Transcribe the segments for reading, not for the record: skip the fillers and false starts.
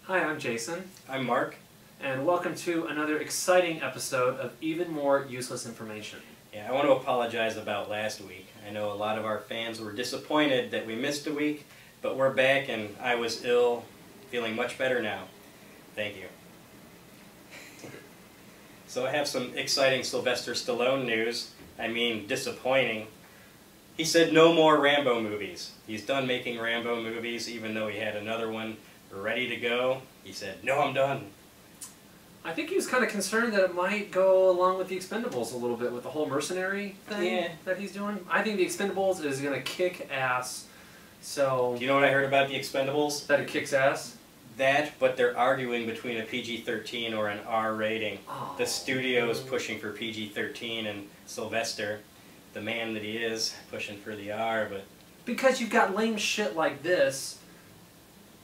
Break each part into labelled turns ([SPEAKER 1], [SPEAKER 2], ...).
[SPEAKER 1] Hi, I'm Jason.
[SPEAKER 2] I'm Mark.
[SPEAKER 1] And welcome to another exciting episode of Even More Useless Information.
[SPEAKER 2] Yeah, I want to apologize about last week. I know a lot of our fans were disappointed that we missed a week, but we're back and I was ill, feeling much better now. Thank you. So I have some exciting Sylvester Stallone news. I mean, disappointing. He said no more Rambo movies. He's done making Rambo movies, even though he had another one ready to go. He said, no, I'm done.
[SPEAKER 1] I think he was kind of concerned that it might go along with the Expendables a little bit with the whole mercenary thing that he's doing. I think the Expendables is going to kick ass. So,
[SPEAKER 2] Do you know what I heard about the Expendables?
[SPEAKER 1] That it kicks ass?
[SPEAKER 2] That, but they're arguing between a PG-13 or an R rating.
[SPEAKER 1] Oh.
[SPEAKER 2] The studio is pushing for PG-13 and Sylvester, the man that he is, pushing for the R, but...
[SPEAKER 1] Because you've got lame shit like this.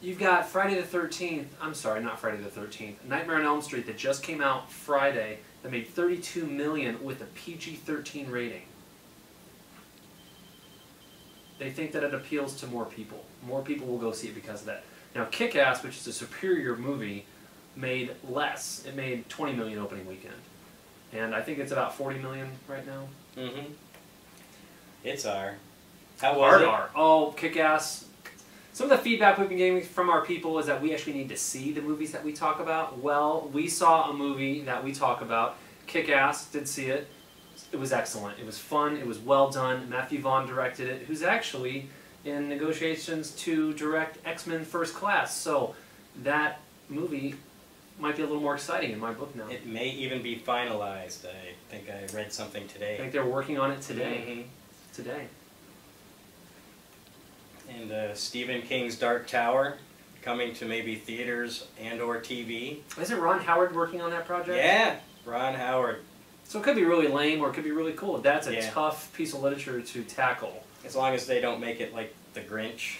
[SPEAKER 1] You've got Friday the 13th, I'm sorry, not Friday the 13th, Nightmare on Elm Street that just came out Friday that made $32 million with a PG-13 rating. They think that it appeals to more people. More people will go see it because of that. Now, Kick-Ass, which is a superior movie, made less. It made $20 million opening weekend. And I think it's about $40 million right now.
[SPEAKER 2] Mm-hmm. It's R. How was it?
[SPEAKER 1] R. Oh, Kick-Ass. Some of the feedback we've been getting from our people is that we actually need to see the movies that we talk about. Well, we saw a movie that we talk about, Kick-Ass, did see it. It was excellent. It was fun. It was well done. Matthew Vaughn directed it, who's actually in negotiations to direct X-Men First Class. So that movie might be a little more exciting in my book now.
[SPEAKER 2] It may even be finalized. I think I read something today.
[SPEAKER 1] I think they're working on it today.
[SPEAKER 2] Mm-hmm.
[SPEAKER 1] Today.
[SPEAKER 2] And Stephen King's Dark Tower, coming to maybe theaters and or TV.
[SPEAKER 1] Isn't Ron Howard working on that project?
[SPEAKER 2] Yeah, Ron Howard.
[SPEAKER 1] So it could be really lame or it could be really cool. That's a tough piece of literature to tackle.
[SPEAKER 2] As long as they don't make it like The Grinch.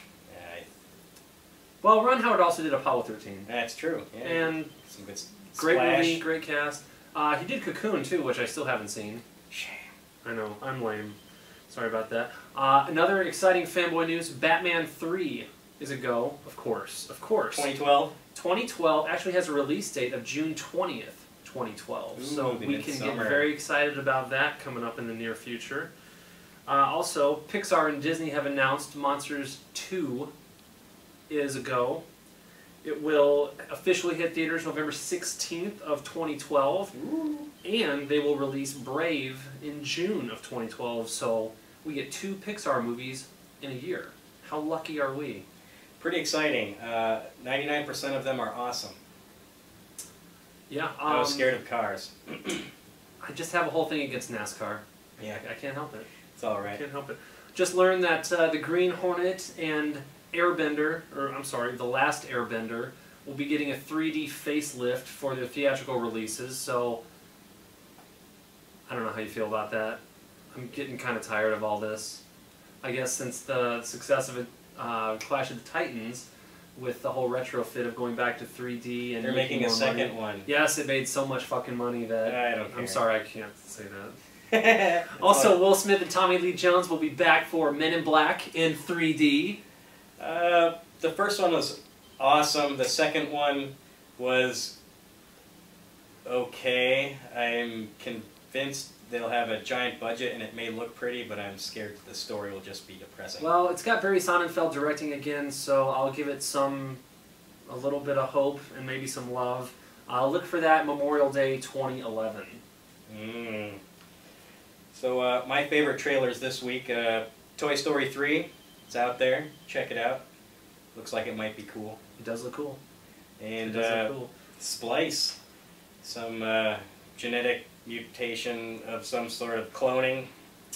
[SPEAKER 1] Well, Ron Howard also did Apollo 13.
[SPEAKER 2] That's true. Yeah.
[SPEAKER 1] And
[SPEAKER 2] some good
[SPEAKER 1] great
[SPEAKER 2] splash.
[SPEAKER 1] movie, great cast. He did Cocoon too, which I still haven't seen.
[SPEAKER 2] Shame.
[SPEAKER 1] I know, I'm lame. Sorry about that. Another exciting fanboy news, Batman 3 is a go, of course. Of course.
[SPEAKER 2] 2012?
[SPEAKER 1] 2012 actually has a release date of June 20th, 2012.
[SPEAKER 2] Ooh,
[SPEAKER 1] so we can get very excited about that coming up in the near future. Also, Pixar and Disney have announced Monsters 2 is a go. It will officially hit theaters November 16th of 2012.
[SPEAKER 2] Ooh. And
[SPEAKER 1] they will release Brave in June of 2012. So we get 2 Pixar movies in a year. How lucky are we?
[SPEAKER 2] Pretty exciting. 99% of them are awesome.
[SPEAKER 1] Yeah.
[SPEAKER 2] I was scared of cars.
[SPEAKER 1] I just have a whole thing against NASCAR.
[SPEAKER 2] Yeah.
[SPEAKER 1] I can't help it.
[SPEAKER 2] It's all right.
[SPEAKER 1] I can't help it. Just learned that the Green Hornet and Airbender, or I'm sorry, The Last Airbender, will be getting a 3D facelift for their theatrical releases, so I don't know how you feel about that. I'm getting kind of tired of all this. I guess since the success of Clash of the Titans, with the whole retrofit of going back to 3D and
[SPEAKER 2] they're making a second one.
[SPEAKER 1] Yes, it made so much fucking money that
[SPEAKER 2] I don't care.
[SPEAKER 1] I'm sorry, I can't say that. Also, Will Smith and Tommy Lee Jones will be back for Men in Black in 3D.
[SPEAKER 2] The first one was awesome. The second one was okay. I'm convinced they'll have a giant budget and it may look pretty, but I'm scared that the story will just be depressing.
[SPEAKER 1] Well, it's got Barry Sonnenfeld directing again, so I'll give it a little bit of hope and maybe some love. I'll look for that Memorial Day 2011.
[SPEAKER 2] So my favorite trailers this week, Toy Story 3. It's out there. Check it out. Looks like it might be cool.
[SPEAKER 1] It does look cool.
[SPEAKER 2] And
[SPEAKER 1] cool.
[SPEAKER 2] Splice. Some genetic mutation of some sort of cloning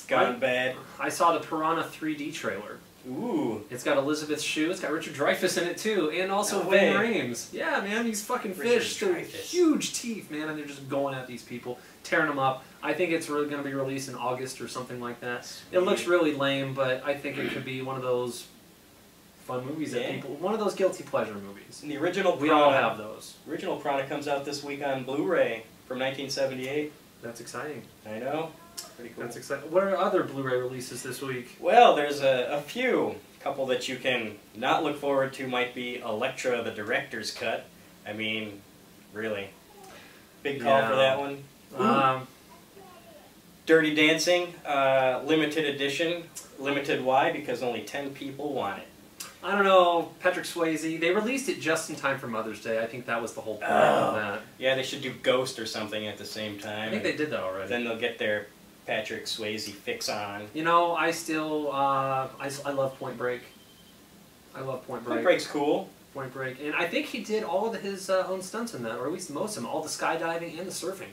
[SPEAKER 2] gone bad.
[SPEAKER 1] I saw the Piranha 3D trailer.
[SPEAKER 2] Ooh.
[SPEAKER 1] It's got Elizabeth Shue. It's got Richard Dreyfuss in it too. And also
[SPEAKER 2] No
[SPEAKER 1] Ving
[SPEAKER 2] way.
[SPEAKER 1] Rhames. Yeah, man. These fucking fish. They're huge teeth, man. And they're just going at these people. Tearing them up. I think it's really going to be released in August or something like that. Sweet. It looks really lame, but I think it could be one of those fun movies that people... One of those guilty pleasure movies.
[SPEAKER 2] And the original Piranha...
[SPEAKER 1] We all have those.
[SPEAKER 2] Original Piranha comes out this week on Blu-ray from 1978.
[SPEAKER 1] That's exciting.
[SPEAKER 2] I know. Pretty cool.
[SPEAKER 1] That's exciting. What are other Blu-ray releases this week?
[SPEAKER 2] Well, there's a few. A couple that you can not look forward to might be Elektra, the director's cut. I mean, really. Big call for that one. Dirty Dancing, limited edition. Limited why? Because only 10 people want it.
[SPEAKER 1] I don't know, Patrick Swayze. They released it just in time for Mother's Day. I think that was the whole point of that.
[SPEAKER 2] Yeah, they should do Ghost or something at the same time.
[SPEAKER 1] I think they did that already.
[SPEAKER 2] Then they'll get their Patrick Swayze fix on.
[SPEAKER 1] You know, I still, I love Point Break. I love Point Break.
[SPEAKER 2] Point Break's cool.
[SPEAKER 1] Point Break. And I think he did all of his own stunts in that, or at least most of them. All the skydiving and the surfing.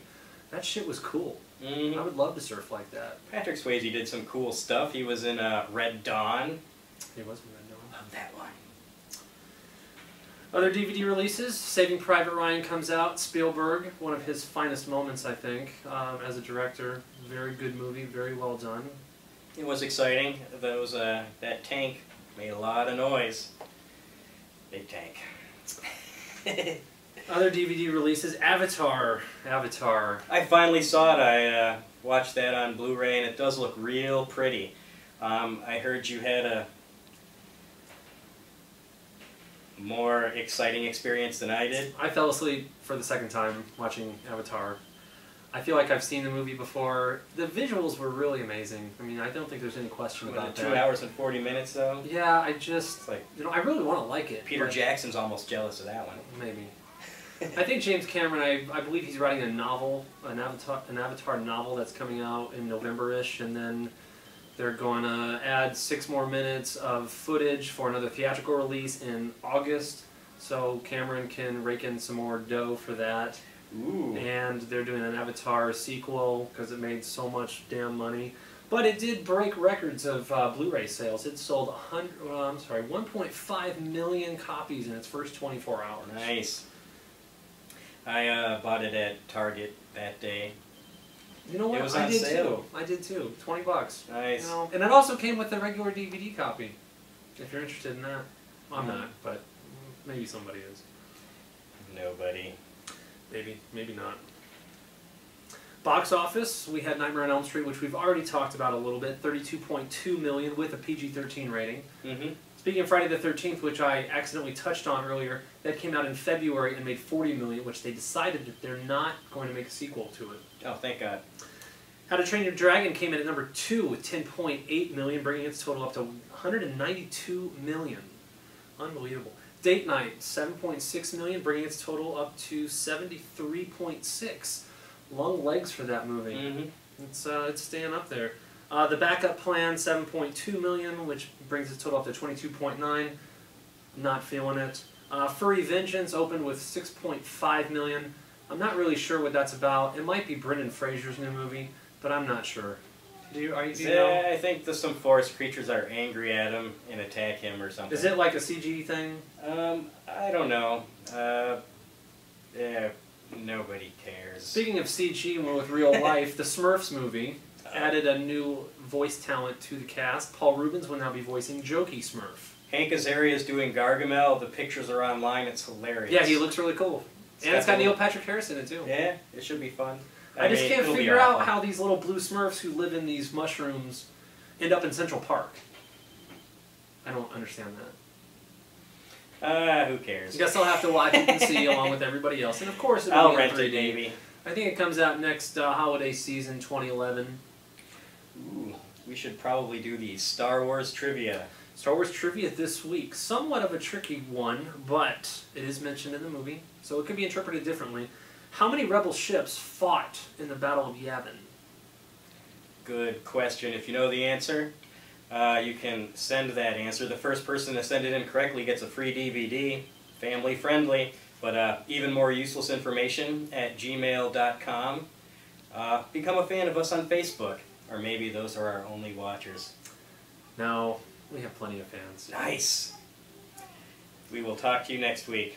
[SPEAKER 1] That shit was cool.
[SPEAKER 2] Mm-hmm.
[SPEAKER 1] I would love to surf like that.
[SPEAKER 2] Patrick Swayze did some cool stuff. He was in Red Dawn.
[SPEAKER 1] He was in Red Dawn.
[SPEAKER 2] Love that one.
[SPEAKER 1] Other DVD releases, Saving Private Ryan comes out. Spielberg, one of his finest moments, I think, as a director. Very good movie, very well done.
[SPEAKER 2] It was exciting. Those that tank made a lot of noise. Big tank.
[SPEAKER 1] Other DVD releases, Avatar. Avatar.
[SPEAKER 2] I finally saw it. I watched that on Blu-ray, and it does look real pretty. I heard you had a more exciting experience than I did.
[SPEAKER 1] I fell asleep for the second time watching Avatar. I feel like I've seen the movie before. The visuals were really amazing. I mean, I don't think there's any question about that.
[SPEAKER 2] 2 hours and 40 minutes, though?
[SPEAKER 1] Yeah, I just,
[SPEAKER 2] like,
[SPEAKER 1] you know, I really want to like it.
[SPEAKER 2] Peter Jackson's almost jealous of that one.
[SPEAKER 1] Maybe. I think James Cameron, I believe he's writing a novel, an Avatar novel that's coming out in November-ish, and then they're going to add 6 more minutes of footage for another theatrical release in August, so Cameron can rake in some more dough for that.
[SPEAKER 2] Ooh.
[SPEAKER 1] And they're doing an Avatar sequel because it made so much damn money. But it did break records of Blu-ray sales. It sold 1.5 million copies in its first 24 hours.
[SPEAKER 2] Nice. I bought it at Target that day.
[SPEAKER 1] You know what?
[SPEAKER 2] It was on sale.
[SPEAKER 1] I did too. $20.
[SPEAKER 2] Nice.
[SPEAKER 1] You know, and it also came with a regular DVD copy. If you're interested in that, I'm not, but maybe somebody is.
[SPEAKER 2] Nobody.
[SPEAKER 1] Maybe, maybe not. Box office, we had Nightmare on Elm Street, which we've already talked about a little bit, 32.2 million with a PG-13 rating.
[SPEAKER 2] Mm-hmm.
[SPEAKER 1] Speaking of Friday the 13th, which I accidentally touched on earlier, that came out in February and made 40 million, which they decided that they're not going to make a sequel to it.
[SPEAKER 2] Oh, thank God.
[SPEAKER 1] How to Train Your Dragon came in at number 2 with 10.8 million, bringing its total up to 192 million. Unbelievable. Date Night, 7.6 million, bringing its total up to 73.6. Long legs for that movie.
[SPEAKER 2] Mm-hmm.
[SPEAKER 1] It's staying up there. The Backup Plan, 7.2 million, which brings its total up to 22.9. Not feeling it. Furry Vengeance opened with 6.5 million. I'm not really sure what that's about. It might be Brendan Fraser's new movie, but I'm not sure. Do you know?
[SPEAKER 2] I think some forest creatures are angry at him and attack him or something.
[SPEAKER 1] Is it like a CG thing?
[SPEAKER 2] I don't know. Yeah, nobody cares.
[SPEAKER 1] Speaking of CG with real life, the Smurfs movie added a new voice talent to the cast. Paul Rubens will now be voicing Jokey Smurf.
[SPEAKER 2] Hank Azaria is doing Gargamel. The pictures are online. It's hilarious.
[SPEAKER 1] Yeah, he looks really cool. And it's got Neil Patrick Harris in it, too.
[SPEAKER 2] Yeah, it should be fun.
[SPEAKER 1] I just can't figure out how these little blue Smurfs who live in these mushrooms end up in Central Park. I don't understand that.
[SPEAKER 2] Who cares?
[SPEAKER 1] I guess I'll have to watch it and see along with everybody else. And of course,
[SPEAKER 2] I'll rent it, maybe.
[SPEAKER 1] I think it comes out next holiday season, 2011.
[SPEAKER 2] Ooh, we should probably do the Star Wars trivia.
[SPEAKER 1] Star Wars trivia this week. Somewhat of a tricky one, but it is mentioned in the movie, so it could be interpreted differently. How many Rebel ships fought in the Battle of Yavin?
[SPEAKER 2] Good question. If you know the answer, you can send that answer. The first person to send it in correctly gets a free DVD, family friendly, but even more useless information at gmail.com. Become a fan of us on Facebook, or maybe those are our only watchers.
[SPEAKER 1] No, we have plenty of fans.
[SPEAKER 2] Nice. We will talk to you next week.